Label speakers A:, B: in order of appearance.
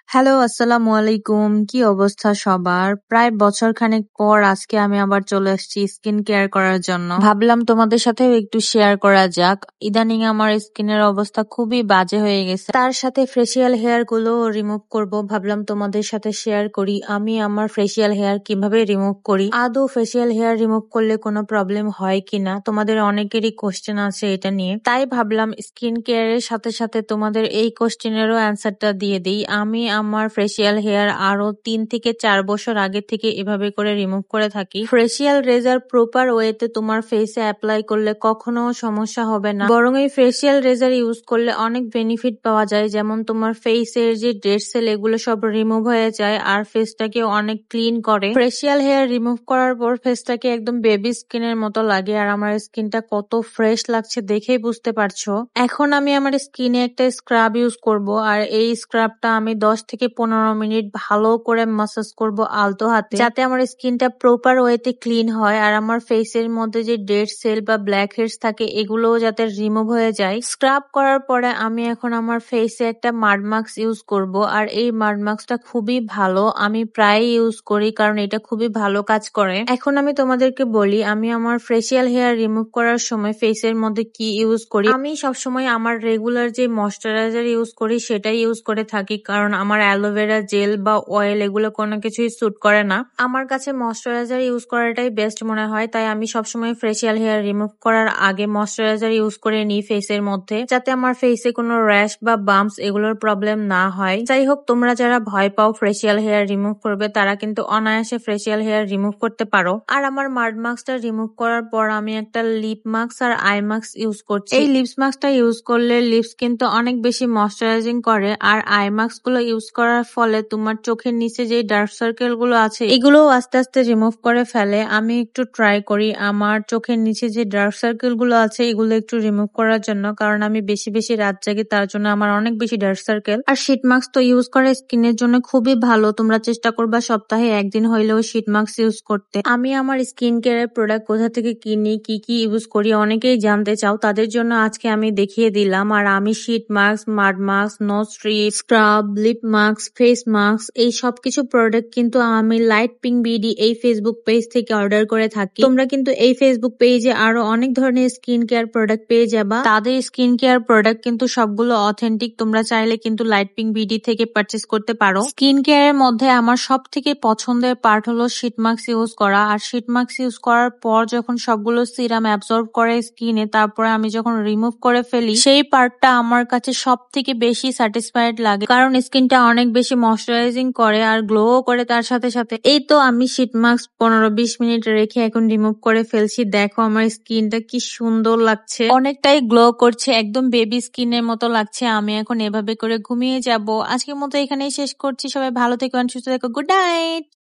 A: Hello, আসসালামু আলাইকুম। কি অবস্থা সবার? প্রায় বছরখানেক পর আজকে আমি আবার চলে আসছি স্কিন কেয়ার করার জন্য। ভাবলাম তোমাদের সাথেও একটু শেয়ার করা যাক। ইদানিং আমার স্কিনের অবস্থা খুবই বাজে হয়ে গেছে। তার সাথে ফেসিয়াল হেয়ার গুলো রিমুভ করব। ভাবলাম তোমাদের সাথে শেয়ার করি আমি আমার ফেসিয়াল হেয়ার কিভাবে রিমুভ করি। আদৌ ফেসিয়াল হেয়ার রিমুভ করলে কোনো প্রবলেম হয় কিনা? তোমাদের অনেকেরই কোশ্চেন আছে এটা নিয়ে। তাই ভাবলাম স্কিন কেয়ারের সাথে সাথে তোমাদের এই কোশ্চেনেরও অ্যান্সারটা দিয়ে দিই। আমি আমার ফেসিয়াল হেয়ার আরো 3 থেকে 4 বছর আগে থেকে এভাবে করে রিমুভ করে থাকি। ফেসিয়াল রেজার প্রপার ওয়েতে তোমার ফেসে অ্যাপ্লাই করলে কখনো সমস্যা হবে না, বরং এই ফেসিয়াল রেজার ইউজ করলে অনেক বেনিফিট পাওয়া যায়। যেমন তোমার ফেসের যে ডেড সেল এগুলো সব রিমুভ হয়ে যায় আর ফেসটাকে অনেক ক্লিন করে। ফেসিয়াল হেয়ার রিমুভ করার পর ফেসটাকে একদম বেবি স্কিনের মতো লাগে আর আমার স্কিনটা কত ফ্রেশ লাগছে দেখেই বুঝতে পারছো। এখন আমি আমার স্কিনে একটা স্ক্রাব ইউজ করব আর এই স্ক্রাবটা আমি 10 থেকে 15 মিনিট ভালো করে ম্যাসাজ করব আলতো হাতে, যাতে আমার স্কিনটা প্রপার ওয়েতে ক্লিন হয় আর আমার ফেসের মধ্যে যে ডেড সেল বা ব্ল্যাক হেডস থাকে এগুলোও যাতে রিমুভ হয়ে যায়। স্ক্রাব করার পরে আমি এখন আমার ফেসে একটা মাড মাস্ক ইউজ করব আর এই মাড মাস্কটা খুবই ভালো, আমি প্রায় ইউজ করি কারণ এটা খুবই ভালো কাজ করে। এখন আমি তোমাদেরকে বলি আমি আমার ফেসিয়াল হেয়ার রিমুভ করার সময় ফেসের মধ্যে কি ইউজ করি। আমি সবসময় আমার রেগুলার যে ময়শ্চারাইজার ইউজ করি সেটাই ইউজ করে থাকি, কারণ আমার অ্যালোভেরা জেল বা অয়েল এগুলো কোনো কিছুই স্যুট করে না। আমার কাছে ময়শ্চারাইজার ইউজ করাটাই বেস্ট মনে হয়, তাই আমি সবসময় ফেসিয়াল হেয়ার রিমুভ করার আগে ময়শ্চারাইজার ইউজ করে নিই ফেসের মধ্যে, যাতে আমার ফেসে কোনো র্যাশ বা বাম্পস এগুলোর প্রবলেম না হয়। যাই হোক, তোমরা যারা ভয় পাও ফেসিয়াল হেয়ার রিমুভ করবে তারা কিন্তু অনায়াসে ফেসিয়াল হেয়ার রিমুভ করতে পারো। আর আমার মাড মাস্কটা রিমুভ করার পর আমি একটা লিপ মাস্ক আর আই মাস্ক ইউজ করছি। এই লিপস মাস্কটা ইউজ করলে লিপস কিন্তু অনেক বেশি ময়শ্চারাইজিং করে আর আই মাস্ক গুলো ইউজ করার ফলে তোমার চোখের নিচে যে ডার্ক সার্কেল গুলো আছে এগুলোও আস্তে আস্তে রিমুভ করে ফেলে। আমি একটু ট্রাই করি আমার চোখের নিচে যে ডার্ক সার্কেল গুলো আছে এগুলো একটু রিমুভ করার জন্য, কারণ আমি বেশি বেশি রাত জাগি, তার জন্য আমার অনেক বেশি ডার্ক সার্কেল। আর শীট মাস্ক তো ইউজ করে স্কিনের জন্য খুবই ভালো, তোমরা চেষ্টা করবা সপ্তাহে একদিন হইলেও শীট মাস্ক ইউজ করতে। আমি আমার স্কিন কেয়ারের প্রোডাক্ট কোথা থেকে কিনি, কি কি ইউজ করি অনেকেই জানতে চাও, তাদের জন্য আজকে আমি দেখিয়ে দিলাম। আর আমি sheet mask, mud mask, nose strip, scrub, lip mask, face mask এই সবকিছু প্রোডাক্ট কিন্তু আমি লাইট পিঙ্ক বিডি এই ফেসবুক পেজ থেকে অর্ডার করে থাকি। তোমরা কিন্তু এই ফেসবুক পেজে আরো অনেক ধরনের স্কিন কেয়ার প্রোডাক্ট পেয়ে যাবা। তাদের স্কিন কেয়ার প্রোডাক্ট কিন্তু সবগুলো অথেন্টিক, তোমরা চাইলে কিন্তু লাইট পিঙ্ক বিডি থেকে পারচেস করতে পারো। স্কিন কেয়ারের মধ্যে আমার সব থেকে পছন্দের পার্ট হলো শীট মাস্ক ইউজ করা। আর শীট মাস্ক ইউজ করার পর যখন সবগুলো সিরাম অ্যাবজর্ব করে স্কিনে, তারপরে আমি যখন রিমুভ করে ফেলি সেই পার্টটা আমার কাছে সব থেকে বেশি স্যাটিসফাইড লাগে, কারণ স্কিনটা অনেক বেশি ময়শ্চারাইজিং করে আর গ্লো করে তার সাথে সাথে। এই তো আমি শীট মাস্ক 15-20 মিনিট রেখে এখন রিমুভ করে ফেলছি। দেখো আমার স্কিনটা কি সুন্দর লাগছে, অনেকটাই গ্লো করছে, একদম বেবি স্কিনের মতো লাগছে। আমি এখন এভাবে করে ঘুমিয়ে যাব। আজকের মতো এখানেই শেষ করছি। সবাই ভালো থেকো, সুস্থ থেকো। Good night.